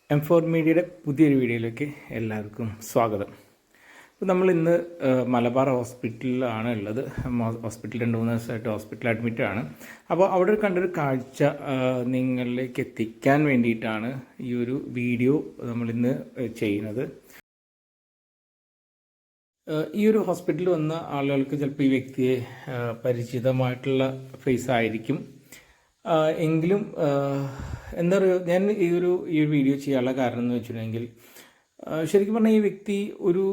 M4 മീഡിയയുടെ പുതിയൊരു വീഡിയോയിലേക്ക് എല്ലാവർക്കും സ്വാഗതം. അപ്പോൾ നമ്മൾ ഇന്ന് മലബാർ ഹോസ്പിറ്റലിലാണ് ഉള്ളത്. ഹോസ്പിറ്റൽ 2-3 ദിവസമായിട്ട് ഹോസ്പിറ്റലിൽ അഡ്മിറ്റാണ്. അപ്പോൾ അവിടെ കണ്ടൊരു കാഴ്ച നിങ്ങളിലേക്ക് എത്തിക്കാൻ വേണ്ടിയിട്ടാണ് ഈ ഒരു വീഡിയോ നമ്മളിന്ന് ചെയ്യുന്നത്. ഈ ഒരു ഹോസ്പിറ്റലിൽ വന്ന ആളുകൾക്ക് ചിലപ്പോൾ ഈ വ്യക്തിയെ പരിചിതമായിട്ടുള്ള ഫേസ് ആയിരിക്കും. എങ്കിലും എന്താ പറയുക, ഞാൻ ഈ ഒരു വീഡിയോ ചെയ്യാനുള്ള കാരണം എന്ന് വെച്ചിട്ടുണ്ടെങ്കിൽ, ശരിക്കും പറഞ്ഞാൽ ഈ വ്യക്തി ഒരു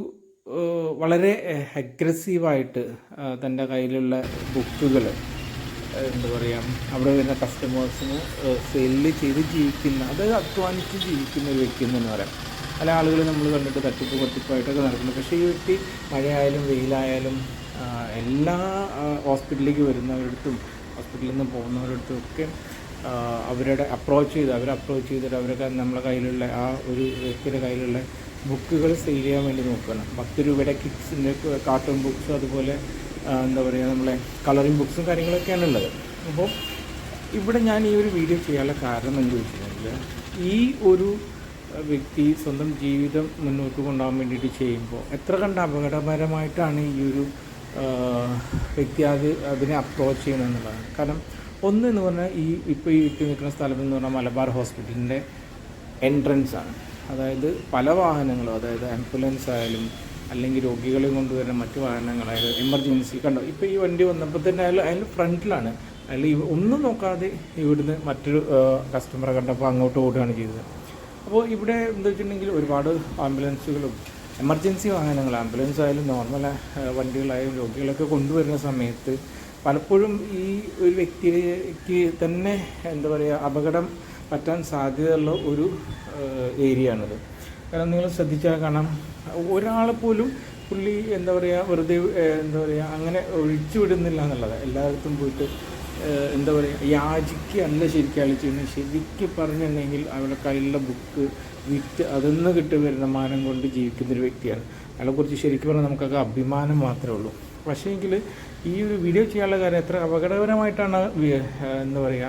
വളരെ അഗ്രസീവായിട്ട് തൻ്റെ കയ്യിലുള്ള ബുക്കുകൾ എന്താ പറയുക, അവിടെ വരുന്ന കസ്റ്റമേഴ്സിന് സെല്ല് ചെയ്ത് ജീവിക്കുന്ന, അതായത് അധ്വാനിച്ച് ജീവിക്കുന്ന ഒരു വ്യക്തി എന്ന് തന്നെ പറയാം. പല ആളുകൾ നമ്മൾ കണ്ടിട്ട് തട്ടിപ്പായിട്ടൊക്കെ നടക്കുന്നു. പക്ഷേ ഈ വ്യക്തി മഴയായാലും വെയിലായാലും എല്ലാ ഹോസ്പിറ്റലിലേക്ക് വരുന്നവരടുത്തും ഹോസ്പിറ്റലിൽ നിന്ന് പോകുന്നവരടുത്തും ഒക്കെ അവരെ അപ്രോച്ച് ചെയ്തിട്ട് അവരൊക്കെ നമ്മളെ കയ്യിലുള്ള ആ ഒരു വ്യക്തിയുടെ കയ്യിലുള്ള ബുക്കുകൾ സെയിൽ ചെയ്യാൻ വേണ്ടി നോക്കണം. 10 രൂപയുടെ കിഡ്സിൻ്റെ കാർട്ടൂൺ ബുക്സും അതുപോലെ എന്താ പറയുക, നമ്മളെ കളറിങ് ബുക്സും കാര്യങ്ങളൊക്കെയാണ് ഉള്ളത്. അപ്പോൾ ഇവിടെ ഞാൻ ഈ ഒരു വീഡിയോ ചെയ്യാനുള്ള കാരണം എന്ന് ചോദിച്ചിട്ടുണ്ടെങ്കിൽ, ഈ ഒരു വ്യക്തി സ്വന്തം ജീവിതം മുന്നോട്ട് കൊണ്ടുപോകാൻ വേണ്ടിയിട്ട് ചെയ്യുമ്പോൾ എത്ര കണ്ട അപകടകരമായിട്ടാണ് ഈ ഒരു വ്യക്തി അതിനെ അപ്രോച്ച് ചെയ്യുന്നതെന്നുള്ളതാണ്. കാരണം ഒന്നെന്ന് പറഞ്ഞാൽ ഇപ്പോൾ ഈ വ്യക്തി നിൽക്കുന്ന സ്ഥലം എന്ന് പറഞ്ഞാൽ മലബാർ ഹോസ്പിറ്റലിൻ്റെ എൻട്രൻസ് ആണ്. അതായത് പല വാഹനങ്ങളും, അതായത് ആംബുലൻസ് ആയാലും അല്ലെങ്കിൽ രോഗികളെ കൊണ്ടുവരുന്ന മറ്റു വാഹനങ്ങളായാലും എമർജൻസി കണ്ടോ, ഇപ്പോൾ ഈ വണ്ടി വന്നപ്പോൾ തന്നെ അതിൽ ഫ്രണ്ടിലാണ്. അതിൽ ഒന്നും നോക്കാതെ ഇവിടുന്ന് മറ്റൊരു കസ്റ്റമറെ കണ്ടപ്പോൾ അങ്ങോട്ട് ഓടുകയാണ് ചെയ്തത്. അപ്പോൾ ഇവിടെ എന്താ വെച്ചിട്ടുണ്ടെങ്കിൽ ഒരുപാട് ആംബുലൻസുകളും എമർജൻസി വാഹനങ്ങൾ, ആംബുലൻസ് ആയാലും നോർമൽ വണ്ടികളായാലും രോഗികളൊക്കെ കൊണ്ടുവരുന്ന സമയത്ത് പലപ്പോഴും ഈ ഒരു വ്യക്തിക്ക് തന്നെ എന്താ പറയുക, അപകടം പറ്റാൻ സാധ്യതയുള്ള ഒരു ഏരിയയാണിത്. കാരണം നിങ്ങൾ ശ്രദ്ധിച്ചാൽ കാണാം, ഒരാളെ പോലും പുള്ളി എന്താ പറയുക വെറുതെ എന്താ പറയുക അങ്ങനെ ഒഴിച്ചു വിടുന്നില്ല എന്നുള്ളത്. എല്ലായിടത്തും പോയിട്ട് എന്താ പറയുക യാചിക്കുകയല്ല ശരിക്കും അയാൾ ചെയ്യുന്നത്. ശരിക്കും പറഞ്ഞിട്ടുണ്ടെങ്കിൽ അവരുടെ കയ്യിലുള്ള ബുക്ക് വിറ്റ് അതിന്ന് കിട്ടി വരുമാനം കൊണ്ട് ജീവിക്കുന്നൊരു വ്യക്തിയാണ്. അയാളെക്കുറിച്ച് ശരിക്കും പറഞ്ഞാൽ നമുക്കൊക്കെ അഭിമാനം മാത്രമേ ഉള്ളൂ. പക്ഷേ എങ്കിൽ ഈ ഒരു വീഡിയോ ചെയ്യാനുള്ള കാര്യം എത്ര അപകടകരമായിട്ടാണ് എന്താ പറയുക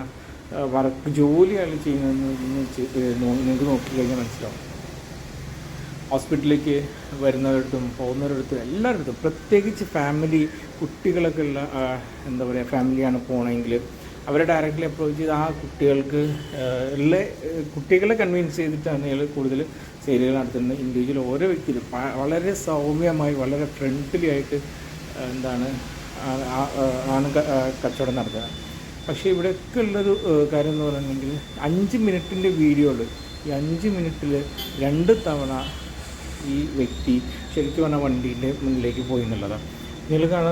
ജോലി അയാൾ ചെയ്യുന്നതെന്ന് നിങ്ങൾക്ക് നോക്കിക്കഴിഞ്ഞാൽ മനസ്സിലാവും. ഹോസ്പിറ്റലിലേക്ക് വരുന്നവരടുത്തും പോകുന്നവരടുത്തും എല്ലാവരടുത്തും, പ്രത്യേകിച്ച് ഫാമിലി കുട്ടികളൊക്കെ ഉള്ള എന്താ പറയുക ഫാമിലിയാണ് പോകണമെങ്കിൽ അവരെ ഡയറക്റ്റ്ലി അപ്രോച്ച് ചെയ്ത് ആ കുട്ടികളെ കൺവിൻസ് ചെയ്തിട്ടാണ് ഇയാൾ കൂടുതൽ സെയിലുകൾ നടത്തുന്നത്. ഇൻഡിവിജ്വൽ ഓരോ വ്യക്തിയിലും വളരെ സൗമ്യമായി വളരെ ഫ്രണ്ട്ലി ആയിട്ട് ആണ് കച്ചവടം നടത്തുക. പക്ഷേ ഇവിടെയൊക്കെ ഉള്ളൊരു കാര്യം എന്ന് പറയുകയാണെങ്കിൽ 5 മിനിറ്റിൻ്റെ വീഡിയോയിൽ ഈ 5 മിനിറ്റിൽ 2 തവണ ഈ വ്യക്തി ശരിക്കും പറഞ്ഞാൽ വണ്ടീൻ്റെ മുന്നിലേക്ക് പോയി എന്നുള്ളതാണ്.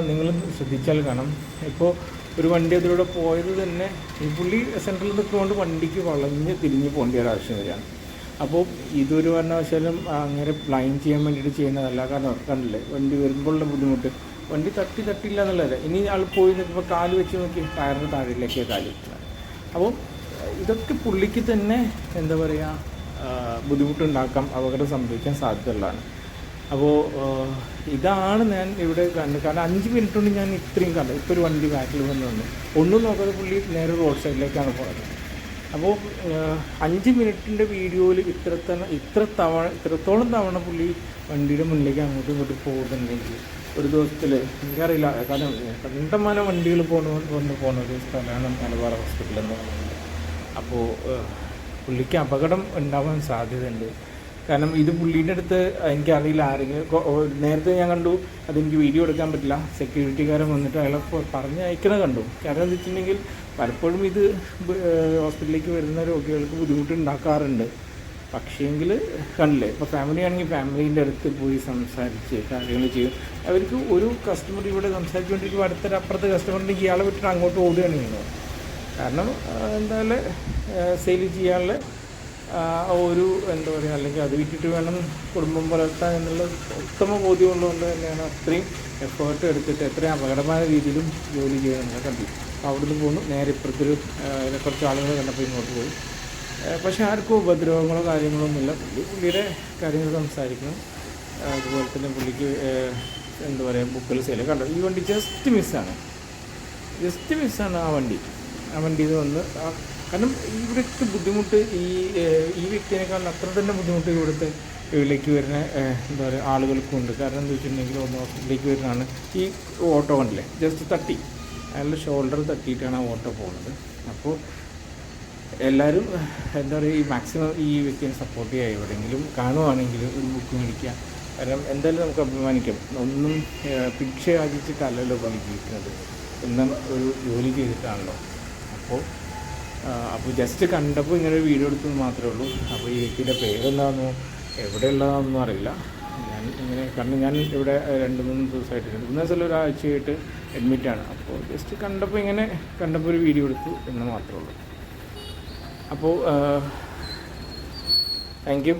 നിങ്ങൾ ശ്രദ്ധിച്ചാൽ കാണാം, ഇപ്പോൾ ഒരു വണ്ടി അതിലൂടെ പോയത് തന്നെ ഈ പുള്ളി സെൻട്രലിൽ നിൽക്കുന്നതുകൊണ്ട് വണ്ടിക്ക് വളഞ്ഞ് തിരിഞ്ഞ് പോകേണ്ട ഒരു ആവശ്യം വരികയാണ്. അപ്പോൾ ഇതൊരു കാരണവശാലും അങ്ങനെ ബ്ലൈൻ ചെയ്യാൻ വേണ്ടിയിട്ട് ചെയ്യുന്നതല്ല. കാരണം കണ്ടില്ലേ വണ്ടി വരുമ്പോഴുള്ള ബുദ്ധിമുട്ട്, വണ്ടി തട്ടില്ല എന്നുള്ളത്. ഇനി ആൾ പോയി നിൽക്കുമ്പോൾ കാല് വെച്ച് നോക്കി ടയറിന് താഴേക്ക് കാല് വെക്കുന്നത്. അപ്പോൾ ഇതൊക്കെ പുള്ളിക്ക് തന്നെ എന്താ പറയുക ബുദ്ധിമുട്ടുണ്ടാക്കാം, അപകടം സംഭവിക്കാൻ സാധ്യതയുള്ളതാണ്. അപ്പോൾ ഇതാണ് ഞാൻ ഇവിടെ കണ്ടത്. കാരണം 5 മിനിറ്റ് കൊണ്ട് ഞാൻ ഇത്രയും കണ്ടത്. ഇപ്പോൾ ഒരു വണ്ടി ബാക്കിൽ വന്ന് ഒന്നും നോക്കാതെ പുള്ളി നേരെ റോഡ് സൈഡിലേക്കാണ് പോകുന്നത്. അപ്പോൾ 5 മിനിറ്റിൻ്റെ വീഡിയോയിൽ ഇത്രത്തോളം തവണ പുള്ളി വണ്ടിയുടെ മുന്നിലേക്ക് അങ്ങോട്ടും ഇങ്ങോട്ടും പോകുന്നുണ്ടെങ്കിൽ ഒരു ദിവസത്തിൽ എനിക്കറിയില്ല. കാരണം കണ്ടമാനം വണ്ടികൾ പോകുന്ന ഒരു സ്ഥലമാണ് മലബാർ ഹോസ്പിറ്റൽ എന്ന് പറയുന്നത്. അപ്പോൾ പുള്ളിക്ക് അപകടം ഉണ്ടാവാൻ സാധ്യതയുണ്ട്. കാരണം ഇത് പുള്ളീൻ്റെ അടുത്ത് എനിക്കറിയില്ല ആരെങ്കിലും നേരത്തെ ഞാൻ കണ്ടു, അതെനിക്ക് വീഡിയോ എടുക്കാൻ പറ്റില്ല, സെക്യൂരിറ്റിക്കാരൻ വന്നിട്ട് അയാളെ പറഞ്ഞയക്കുന്നത് കണ്ടു. കാരണം എന്താ വെച്ചിട്ടുണ്ടെങ്കിൽ പലപ്പോഴും ഇത് ഹോസ്പിറ്റലിലേക്ക് വരുന്ന രോഗികൾക്ക് ബുദ്ധിമുട്ടുണ്ടാക്കാറുണ്ട്. പക്ഷേങ്കിൽ കണ്ടില്ലേ, ഇപ്പോൾ ഫാമിലി ആണെങ്കിൽ ഫാമിലീൻ്റെ അടുത്ത് പോയി സംസാരിച്ച് കാര്യങ്ങൾ ചെയ്യും. അവർക്ക് ഒരു കസ്റ്റമർ ഇവിടെ സംസാരിച്ചുകൊണ്ടിരിക്കുമ്പോൾ അപ്പുറത്തെ കസ്റ്റമറിൻ്റെ ഇയാളെ വിട്ടിട്ട് അങ്ങോട്ട് ഓടുകയാണ് ചെയ്യുന്നത്. കാരണം എന്തായാലും സെയിൽ ചെയ്യാനുള്ള ഒരു എന്താ പറയുക, അല്ലെങ്കിൽ അത് വിറ്റിട്ട് വേണം കുടുംബം പുലർത്താൻ എന്നുള്ള ഉത്തമ ബോധ്യമുള്ളതുകൊണ്ട് തന്നെയാണ് അത്രയും എഫേർട്ട് എടുത്തിട്ട് എത്രയും അപകടമായ രീതിയിലും ജോലി ചെയ്യുന്നത് കണ്ടു. അപ്പോൾ അവിടുന്ന് പോകുന്നു, നേരെ ഇപ്പുറത്തൊരു കുറച്ച് ആളുകൾ കണ്ടപ്പോൾ ഇങ്ങോട്ട് പോയി. പക്ഷേ ആർക്കും ഉപദ്രവങ്ങളോ കാര്യങ്ങളോ ഒന്നുമില്ല. പുള്ളിയുടെ കാര്യങ്ങൾ സംസാരിക്കണം. അതുപോലെ തന്നെ പുള്ളിക്ക് എന്താ പറയുക ബുക്കിൽ സെയിൽ കണ്ടു. ഈ വണ്ടി ജസ്റ്റ് മിസ്സാണ് ആ വണ്ടി. ആ വണ്ടിയിൽ വന്ന് കാരണം ഇവിടുത്തെ ബുദ്ധിമുട്ട് ഈ വ്യക്തിയേക്കാൾ അത്ര തന്നെ ബുദ്ധിമുട്ട് ഇവിടുത്തെ ഇതിലേക്ക് വരുന്ന എന്താ പറയുക ആളുകൾക്കുണ്ട്. കാരണം എന്താ വെച്ചിട്ടുണ്ടെങ്കിൽ ഒന്ന് ഹോസ്പിറ്റലിലേക്ക് വരുന്നതാണ് ഈ ഓട്ടോ കണ്ടില്ലേ, ജസ്റ്റ് തട്ടി അയാളുടെ ഷോൾഡർ തട്ടിയിട്ടാണ് ആ ഓട്ടോ പോകുന്നത്. അപ്പോൾ എല്ലാവരും എന്താ പറയുക ഈ മാക്സിമം ഈ വ്യക്തിയെ സപ്പോർട്ട് ചെയ്യുക. എവിടെയെങ്കിലും കാണുവാണെങ്കിൽ ഒരു ബുക്ക് മേടിക്കുക. കാരണം എന്തായാലും നമുക്ക് അഭിമാനിക്കാം, ഒന്നും ഭിക്ഷ യാചിച്ചിട്ടല്ലല്ലോ ജീവിക്കുന്നത്, എന്നും ഒരു ജോലി ചെയ്തിട്ടാണല്ലോ. അപ്പോൾ ജസ്റ്റ് കണ്ടപ്പോൾ ഇങ്ങനെ ഒരു വീഡിയോ എടുത്തത് മാത്രമേ ഉള്ളൂ. അപ്പോൾ ഈ വ്യക്തിയുടെ പേരെന്താണെന്നോ എവിടെയുള്ളതാണെന്നൊന്നും അറിയില്ല. കാരണം ഞാൻ ഇവിടെ 2-3 ദിവസമായിട്ട് 2 ദിവസം ഒരാഴ്ചയായിട്ട് അഡ്മിറ്റാണ്. അപ്പോൾ ജസ്റ്റ് കണ്ടപ്പോൾ ഒരു വീഡിയോ എടുത്തു എന്ന് മാത്രമേ ഉള്ളൂ. അപ്പോൾ താങ്ക് യു.